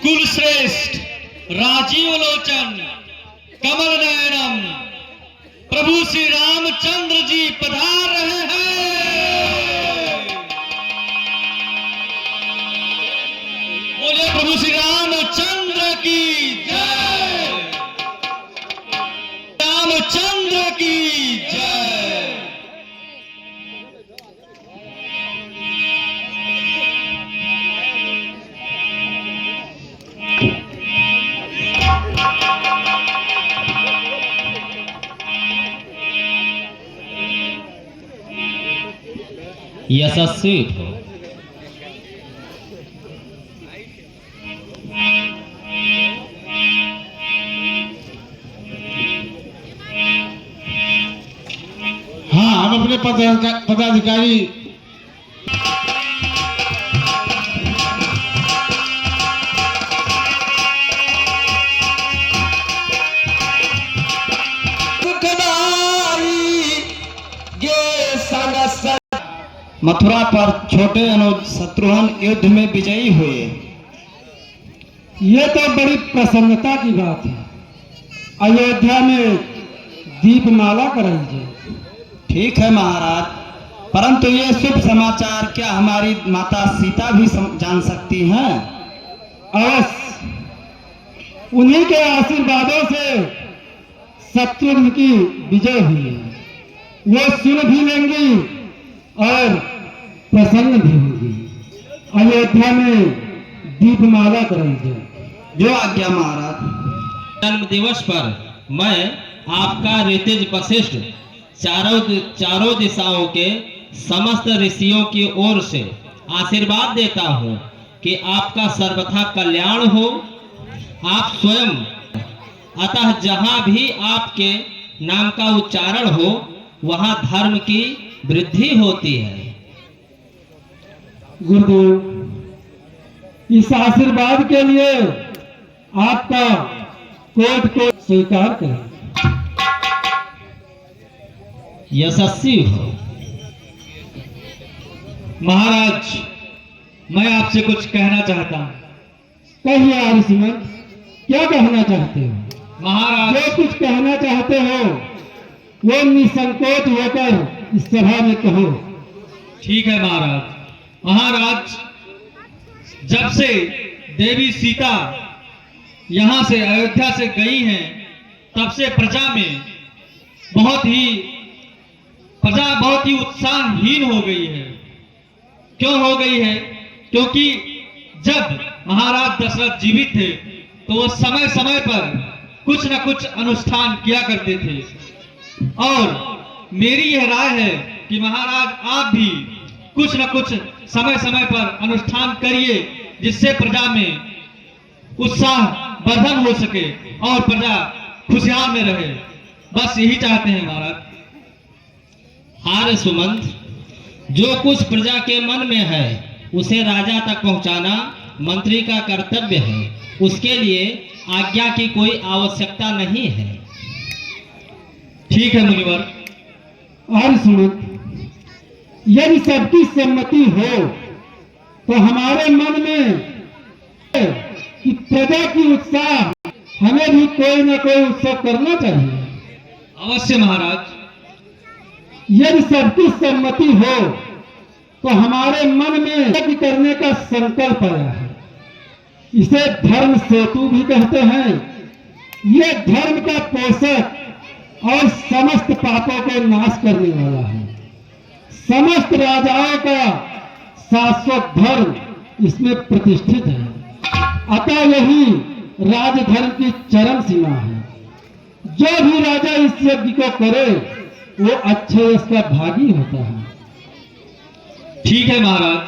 कुलश्रेष्ठ राजीव लोचन कमल नयनम प्रभु श्री रामचंद्र जी पधार रहे हैं। बोले प्रभु श्री रामचंद्र की जय, रामचंद्र की जय। यशस्वी हो। हाँ, हम अपने पदाधिकारी मथुरा पर छोटे अनुज शत्रुघ्न युद्ध में विजयी हुए। ये तो बड़ी प्रसन्नता की बात है। अयोध्या में दीपमाला कराई जाए। ठीक है महाराज, परंतु ये शुभ समाचार क्या हमारी माता सीता भी जान सकती हैं? अवश्य, उन्हीं के आशीर्वादों से शत्रुघ्न की विजय हुई है। वो सुन भी लेंगी और प्रसन्न भी होगी। अयोध्या में दीपमाला कराई जाए। जो आज्ञा महाराज। जन्म दिवस पर मैं आपका ऋतिज वशिष्ठ चारों दिशाओं के समस्त ऋषियों की ओर से आशीर्वाद देता हूँ कि आपका सर्वथा कल्याण हो। आप स्वयं अतः जहाँ भी आपके नाम का उच्चारण हो वहाँ धर्म की वृद्धि होती है। गुरुदेव, इस आशीर्वाद के लिए आपका कोट को स्वीकार करें। यशस्वी हो। महाराज, मैं आपसे कुछ कहना चाहता हूँ। कहिए आर्यसमंत, क्या कहना चाहते हो? महाराज, जो कुछ कहना चाहते हो वो निसंकोच होकर इस सभा में कहो। ठीक है महाराज। महाराज, जब से देवी सीता यहाँ से अयोध्या से गई हैं, तब से प्रजा बहुत ही उत्साहहीन हो गई है। क्यों हो गई है? क्योंकि जब महाराज दशरथ जीवित थे तो वो समय समय पर कुछ न कुछ अनुष्ठान किया करते थे, और मेरी यह राय है कि महाराज आप भी कुछ न कुछ समय समय पर अनुष्ठान करिए, जिससे प्रजा में उत्साह वर्धन हो सके और प्रजा खुशहाल में रहे। बस यही चाहते हैं महाराज। आर्य सुमंत, जो कुछ प्रजा के मन में है उसे राजा तक पहुंचाना मंत्री का कर्तव्य है। उसके लिए आज्ञा की कोई आवश्यकता नहीं है। ठीक है मुनिवर। आर्यसमंत, यदि सबकी सहमति हो तो हमारे मन में कि प्रजा की उत्साह हमें भी कोई न कोई उत्सव करना चाहिए। अवश्य महाराज। यदि सबकी सहमति हो तो हमारे मन में यज्ञ करने का संकल्प आया है। इसे धर्म सेतु भी कहते हैं। ये धर्म का पोषक और समस्त पापों को नाश करने वाला है। समस्त राजाओं का शाश्वत धर्म इसमें प्रतिष्ठित है। अतः यही राजधर्म की चरम सीमा है। जो भी राजा इस यज्ञ को करे वो अच्छे इसका भागी होता है। ठीक है महाराज।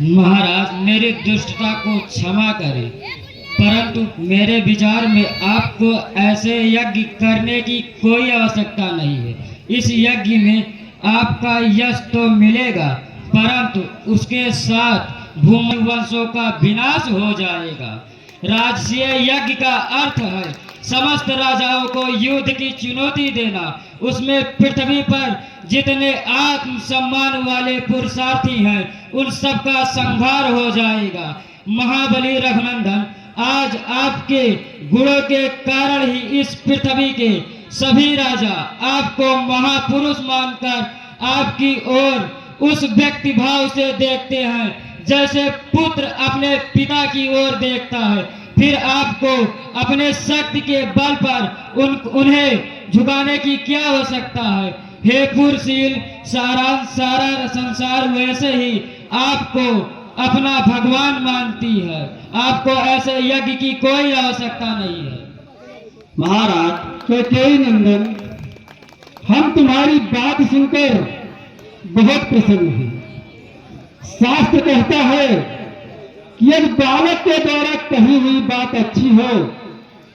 महाराज, मेरी दुष्टता को क्षमा करें, परंतु मेरे विचार में आपको ऐसे यज्ञ करने की कोई आवश्यकता नहीं है। इस यज्ञ में आपका यश तो मिलेगा, परंतु उसके साथ भूमि वंशों का विनाश हो जाएगा। राजसीय यज्ञ का अर्थ है समस्त राजाओं को युद्ध की चुनौती देना, उसमें पृथ्वी पर जितने आत्म सम्मान वाले पुरुषार्थी हैं उन सबका संहार हो जाएगा। महाबली रघुनंदन, आज आपके गुणों के कारण ही इस पृथ्वी के सभी राजा आपको महापुरुष मानकर आपकी ओर उस व्यक्ति भाव से देखते हैं जैसे पुत्र अपने पिता की ओर देखता है। फिर आपको अपने शक्ति के बल पर उन्हें झुकाने की क्या आवश्यकता है। हे पुरशील, सारा संसार वैसे ही आपको अपना भगवान मानती है। आपको ऐसे यज्ञ की कोई आवश्यकता नहीं है। महाराज, कैकेयी नंदन, हम तुम्हारी बात सुनकर बहुत प्रसन्न हैं। शास्त्र कहता है कि यदि बालक के द्वारा कही हुई बात अच्छी हो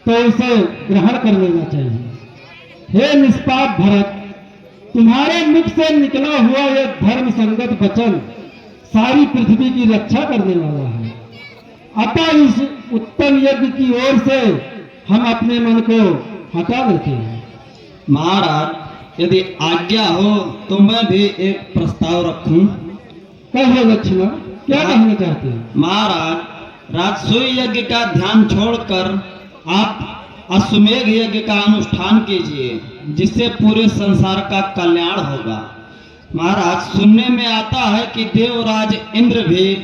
तो उसे ग्रहण कर लेना चाहिए। हे निष्पाप भरत, तुम्हारे मुख से निकला हुआ यह धर्म संगत वचन सारी पृथ्वी की रक्षा करने वाला है। अतः इस उत्तम यज्ञ की ओर से हम अपने मन को हटा लेते हैं। महाराज, यदि आज्ञा हो तो मैं भी एक प्रस्ताव रखूं। कहिए लक्ष्मण, क्या कहना चाहते हैं? महाराज, राजसूय यज्ञ का ध्यान छोड़कर आप अश्वमेध यज्ञ का अनुष्ठान कीजिए, जिससे पूरे संसार का कल्याण होगा। महाराज, सुनने में आता है कि देवराज इंद्र भी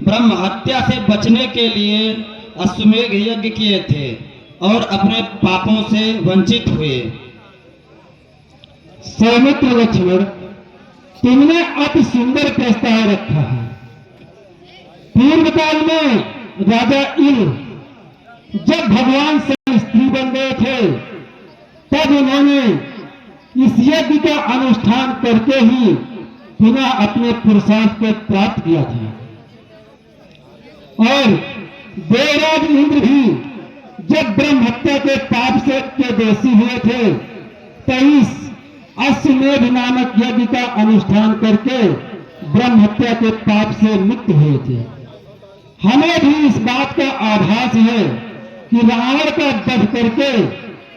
ब्रह्म हत्या से बचने के लिए अश्वमेध यज्ञ किए थे और अपने पापों से वंचित हुए। सौमित्र लक्ष्मण, तुमने अति सुंदर प्रस्ताव रखा है। पूर्व काल में राजा इंद्र जब भगवान से स्त्री बन गए थे तब उन्होंने इस यज्ञ का अनुष्ठान करके ही पुनः अपने पुरुषार्थ को प्राप्त किया था। और देवराज इंद्र भी जब ब्रह्म हत्या के पाप से के दोषी हुए थे तो इस अश्वमेध नामक यज्ञ का अनुष्ठान करके ब्रह्म हत्या के पाप से मुक्त हुए थे। हमें भी इस बात का आभास है कि रावण का वध करके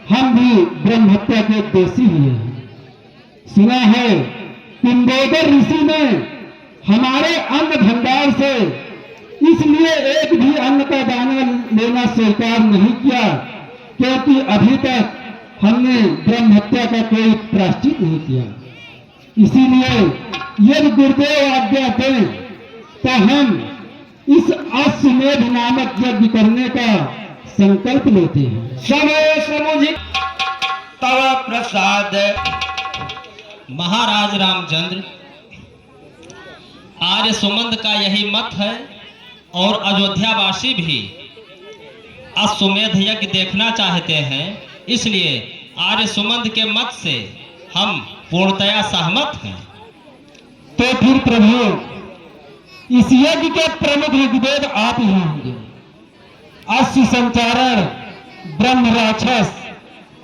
हम भी ब्रह्म हत्या के दोषी हुए हैं। सुना है कुंभोदर ऋषि ने हमारे अन्न भंडार से इसलिए एक भी अन्न का दाना लेना स्वीकार नहीं किया क्योंकि अभी तक हमने ब्रह्म हत्या का कोई प्रायश्चित नहीं किया। इसीलिए यदि गुरुदेव आज्ञा दें तो हम इस अश्वमेध नामक यज्ञ करने का संकल्प लेते हैं। समय समुझित तव प्रसाद। महाराज रामचंद्र, आर्य सुमंत का यही मत है और अयोध्यावासी भी अश्वमेध यज्ञ देखना चाहते हैं। इसलिए आर्य सुमंत के मत से हम पूर्णतया सहमत हैं। तो फिर प्रभु, इस यज्ञ के प्रमुख ऋग्वेद आप ही होंगे। अश्व संचारण ब्रह्म राक्षस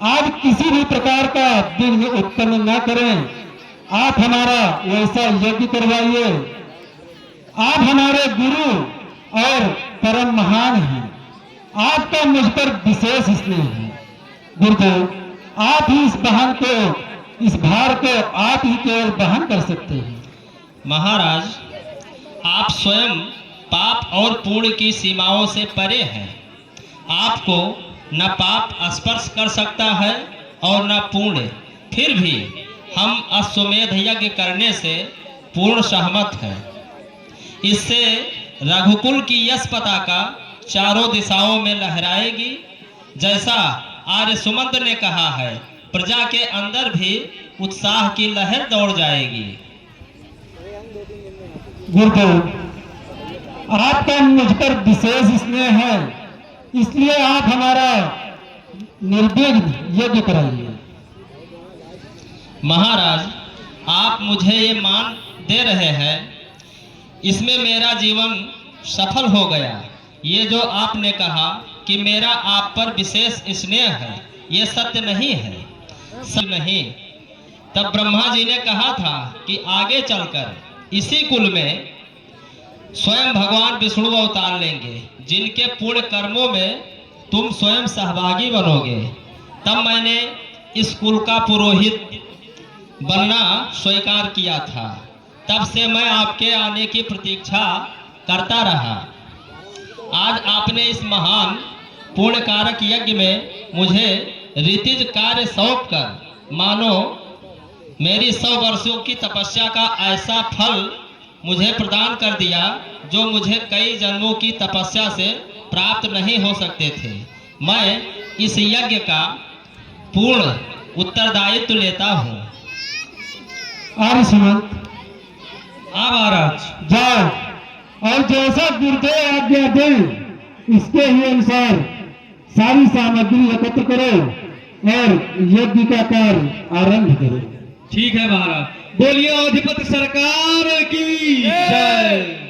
आज किसी भी प्रकार का विघ्न उत्पन्न न करें। आप हमारा वैसा यज्ञ करवाइए। आप हमारे गुरु और परम महान हैं। आपका मुझ पर विशेष स्नेह है। गुरुदेव, आप ही इस भार को आप ही केवल वहन कर सकते हैं। महाराज, आप स्वयं पाप और पुण्य की सीमाओं से परे हैं। आपको न पाप स्पर्श कर सकता है और न पुण्य। फिर भी हम अश्वमेध यज्ञ करने से पूर्ण सहमत हैं। इससे रघुकुल की यश पताका चारों दिशाओं में लहराएगी। जैसा आर्य सुमंत ने कहा है, प्रजा के अंदर भी उत्साह की लहर दौड़ जाएगी। गुरुदेव, आपका मुझ पर विशेष स्नेह है, इसलिए आप हमारा निर्विघ्न यज्ञ कराइए। महाराज, आप मुझे ये मान दे रहे हैं, इसमें मेरा जीवन सफल हो गया। ये जो आपने कहा कि मेरा आप पर विशेष स्नेह है, ये सत्य नहीं है। सत्य नहीं। तब ब्रह्मा जी ने कहा था कि आगे चलकर इसी कुल में स्वयं भगवान विष्णु अवतार लेंगे, जिनके पुण्य कर्मों में तुम स्वयं सहभागी बनोगे, तब मैंने इस कुल का पुरोहित बनना स्वीकार किया था। तब से मैं आपके आने की प्रतीक्षा करता रहा। आज आपने इस महान पुण्यकारक यज्ञ में मुझे ऋतिज कार्य सौंप कर मानो मेरी 100 वर्षों की तपस्या का ऐसा फल मुझे प्रदान कर दिया जो मुझे कई जन्मों की तपस्या से प्राप्त नहीं हो सकते थे। मैं इस यज्ञ का पूर्ण उत्तरदायित्व लेता हूँ। आर्य समंत, हाँ महाराज। जाओ और जैसा गुरुदेव आज्ञा दें इसके ही अनुसार सारी सामग्री एकत्र करो और यज्ञ का कार्य आरंभ करो। ठीक है महाराज। बोलिए अधिपति सरकार की जय।